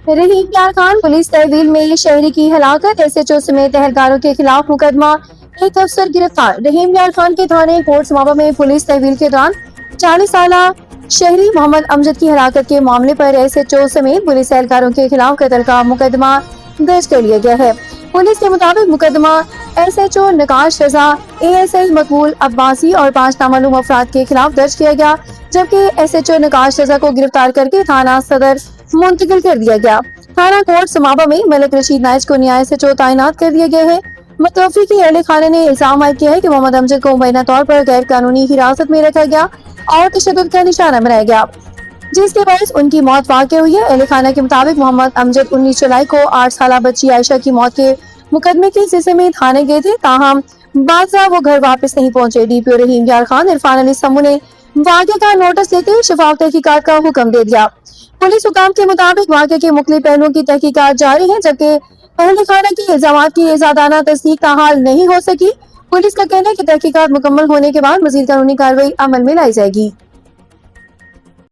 رحیم یار خان پولیس تحویل میں شہری کی ہلاکت، SHO سمیت اہلکاروں کے خلاف مقدمہ، ایک افسر گرفتار۔ رحیم یار خان کے تھانے کوٹ سماوا میں پولیس تحویل کے دوران 40 سالہ شہری محمد امجد کی ہلاکت کے معاملے پر SHO سمیت پولیس اہلکاروں کے خلاف قتل کا مقدمہ درج کر لیا گیا ہے۔ پولیس کے مطابق مقدمہ SHO نقاش رضا، ASI مقبول عباسی اور 5 نامعلوم افراد کے خلاف درج کیا گیا، جبکہ SHO نقاش رضا کو گرفتار کر کے تھانہ صدر منتقل کر دیا گیا۔ تھانہ کوٹ سماوا میں ملک رشید نائج کو نیا SHO تعینات کر دیا گیا ہے۔ متوفی کی اہل خانہ نے الزام عائد کیا ہے کہ محمد امجد کو مبینہ طور پر غیر قانونی حراست میں رکھا گیا اور تشدد کا نشانہ بنایا گیا، جس کے باعث ان کی موت واقع ہوئی ہے۔ اہل خانہ کے مطابق محمد امجد 19 جولائی کو 8 سالہ بچی عائشہ کی موت کے مقدمے کے سلسلے میں تھانے گئے تھے، تاہم بعد ازاں وہ گھر واپس نہیں پہنچے۔ DPO رحیم یار خان عرفان علی سمو نے واقعے کا نوٹس لیتے ہوئے شفاف تحقیقات کا حکم دے دیا۔ پولیس حکام کے مطابق واقعے کے مختلف پہلوؤں کی تحقیقات جاری ہیں، جبکہ اہل خانہ کے الزامات کی ذاتانہ تصدیق تاحال نہیں ہو سکی۔ پولیس کا کہنا ہے کہ تحقیقات مکمل ہونے کے بعد مزید قانونی کارروائی عمل میں لائی جائے گی۔